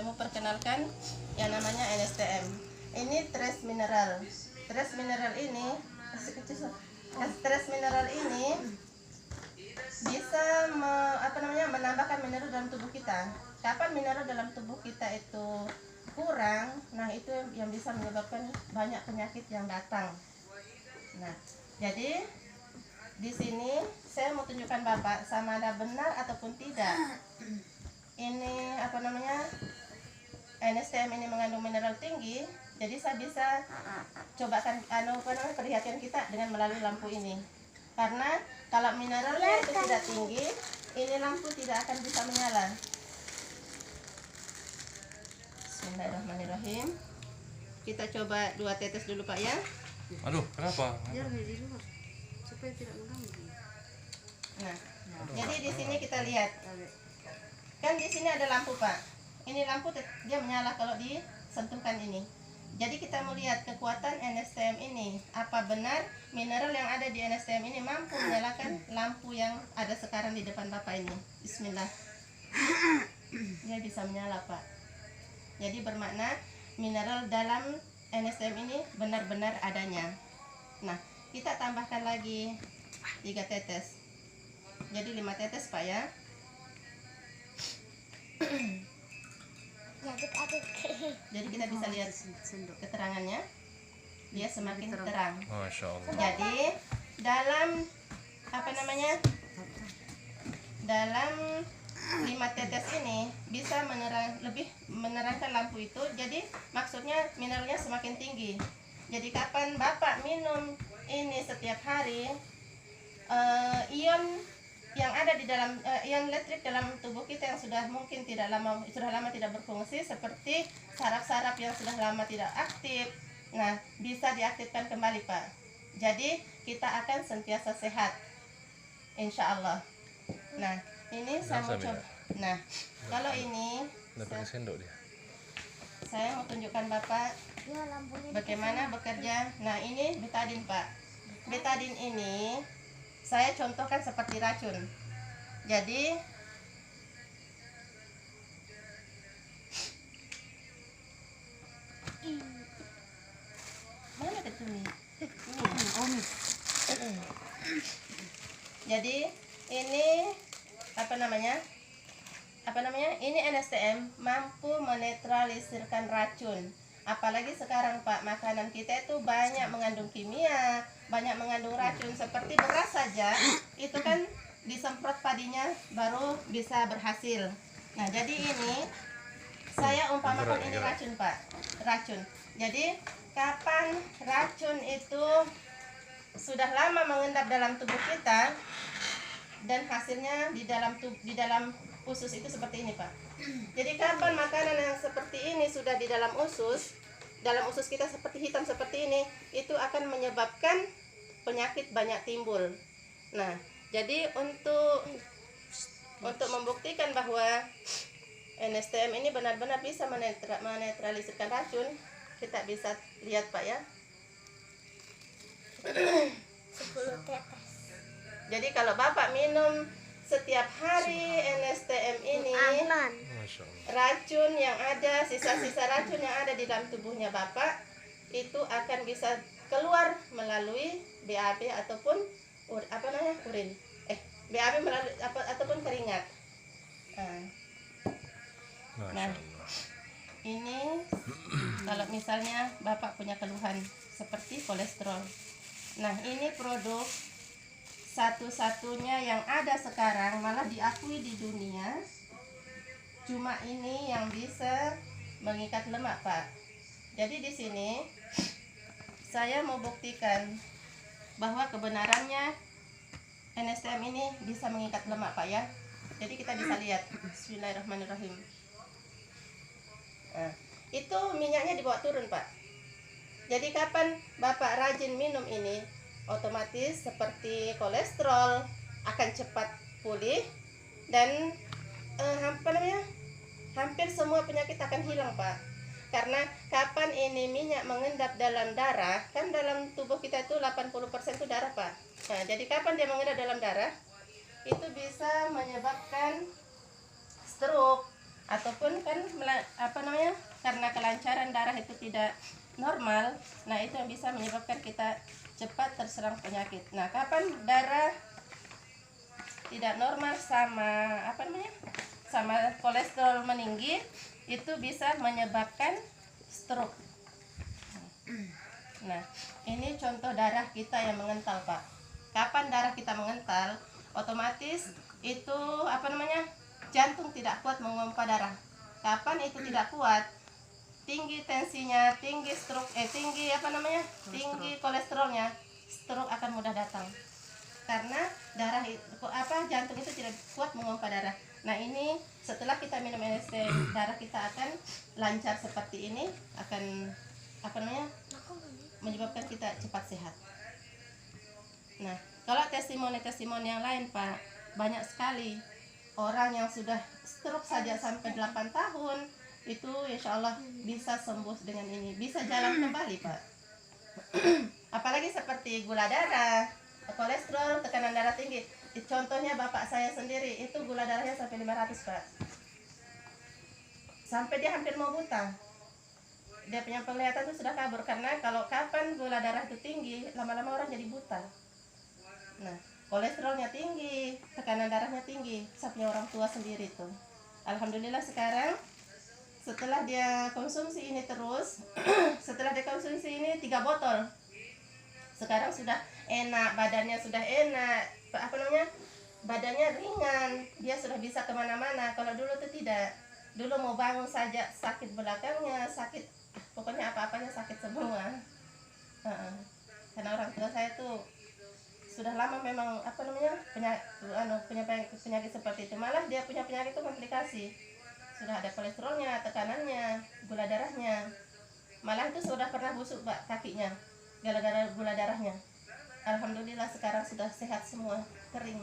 mau perkenalkan yang namanya NSTM. Ini trace mineral. Trace mineral ini bisa menambahkan mineral dalam tubuh kita. Kapan mineral dalam tubuh kita itu kurang, nah itu yang bisa menyebabkan banyak penyakit yang datang. Nah, jadi di sini saya mau tunjukkan Bapak sama ada benar ataupun tidak. Ini NSTM ini mengandung mineral tinggi. Jadi saya bisa cobakan perhatian kita dengan melalui lampu ini. Karena kalau mineralnya itu tidak tinggi, ini lampu tidak akan bisa menyala. Bismillahirrahmanirrahim. Kita coba 2 tetes dulu Pak ya. Aduh, kenapa? Biar di luar supaya tidak mengganggu. Nah, jadi di sini kita lihat. Kan di sini ada lampu Pak. Ini lampu dia menyala kalau disentuhkan ini. Jadi kita mau lihat kekuatan NSTM ini. Apa benar mineral yang ada di NSTM ini mampu menyalakan lampu yang ada sekarang di depan Bapak ini. Bismillah. Dia bisa menyala Pak. Jadi bermakna mineral dalam NSTM ini benar-benar adanya. Nah, kita tambahkan lagi 3 tetes. Jadi 5 tetes Pak ya. Jadi kita bisa lihat keterangannya, dia semakin terang. Masya Allah. Jadi dalam dalam 5 tetes ini bisa lebih menerangkan lampu itu. Jadi maksudnya mineralnya semakin tinggi. Jadi kapan Bapak minum ini setiap hari, ion yang ada di dalam ion listrik dalam tubuh kita yang sudah lama tidak berfungsi, seperti saraf-saraf yang sudah lama tidak aktif, nah bisa diaktifkan kembali Pak. Jadi kita akan sentiasa sehat, insya Allah. Nah ini saya mau coba. Nah kalau ini saya mau tunjukkan Bapak bagaimana bekerja. Nah ini betadin Pak. Betadin ini saya contohkan seperti racun. Jadi mana ketumi? Jadi ini ini NSTM mampu menetralisirkan racun. Apalagi sekarang Pak, makanan kita itu banyak mengandung kimia, banyak mengandung racun. Seperti beras saja, itu kan disemprot padinya baru bisa berhasil. Nah jadi ini saya umpamakan ini racun Pak, racun. Jadi kapan racun itu sudah lama mengendap dalam tubuh kita dan hasilnya di dalam usus itu seperti ini Pak. Jadi kapan makanan yang seperti ini sudah di dalam usus kita seperti hitam seperti ini, itu akan menyebabkan penyakit banyak timbul. Nah, jadi untuk membuktikan bahwa NSTM ini benar-benar bisa menetralisirkan racun, kita bisa lihat Pak ya. 10 tetes. Jadi kalau Bapak minum setiap hari NSTM ini, racun yang ada, sisa-sisa racun yang ada di dalam tubuhnya Bapak itu akan bisa keluar melalui BAB ataupun urin. BAB melalui ataupun keringat. Nah, ini kalau misalnya Bapak punya keluhan seperti kolesterol. Nah, ini produk satu-satunya yang ada sekarang, malah diakui di dunia. Cuma ini yang bisa mengikat lemak Pak. Jadi di sini saya mau buktikan bahwa kebenarannya NSTM ini bisa mengikat lemak Pak ya. Jadi kita bisa lihat. Bismillahirrahmanirrahim. Nah, itu minyaknya dibawa turun Pak. Jadi kapan Bapak rajin minum ini, otomatis seperti kolesterol akan cepat pulih dan hampir semua penyakit akan hilang Pak. Karena kapan ini minyak mengendap dalam darah, kan dalam tubuh kita itu 80% itu darah Pak. Nah, jadi kapan dia mengendap dalam darah, itu bisa menyebabkan stroke ataupun kan karena kelancaran darah itu tidak normal, nah itu yang bisa menyebabkan kita cepat terserang penyakit. Nah, kapan darah tidak normal sama sama kolesterol meninggi, itu bisa menyebabkan stroke. Nah, ini contoh darah kita yang mengental, Pak. Kapan darah kita mengental, otomatis itu jantung tidak kuat memompa darah. Kapan itu tidak kuat, tinggi tensinya, tinggi stroke, tinggi kolesterolnya, stroke akan mudah datang. Karena jantung itu tidak kuat memompa darah. Nah, ini setelah kita minum NST, darah kita akan lancar seperti ini, akan menyebabkan kita cepat sehat. Nah, kalau testimoni yang lain, Pak, banyak sekali orang yang sudah stroke saja sampai 8 tahun itu insya Allah bisa sembuh dengan ini, bisa jalan kembali, Pak. Apalagi seperti gula darah, kolesterol, tekanan darah tinggi. Contohnya bapak saya sendiri, itu gula darahnya sampai 500, Pak. Sampai dia hampir mau buta. Dia punya penglihatan itu sudah kabur, karena kalau kapan gula darah itu tinggi, lama-lama orang jadi buta. Nah, kolesterolnya tinggi, tekanan darahnya tinggi, sampai orang tua sendiri tuh. Alhamdulillah sekarang setelah dia konsumsi ini terus, setelah dia konsumsi ini 3 botol, sekarang sudah enak, badannya sudah enak, badannya ringan, dia sudah bisa kemana-mana. Kalau dulu tuh tidak, dulu mau bangun saja sakit belakangnya, sakit, pokoknya apa-apanya sakit semua. Karena orang tua saya tuh sudah lama memang penyakit seperti itu. Malah dia punya penyakit itu komplikasi, sudah ada kolesterolnya, tekanannya, gula darahnya. Malah itu sudah pernah busuk, Pak, kakinya gara-gara gula darahnya. Alhamdulillah sekarang sudah sehat semua, kering.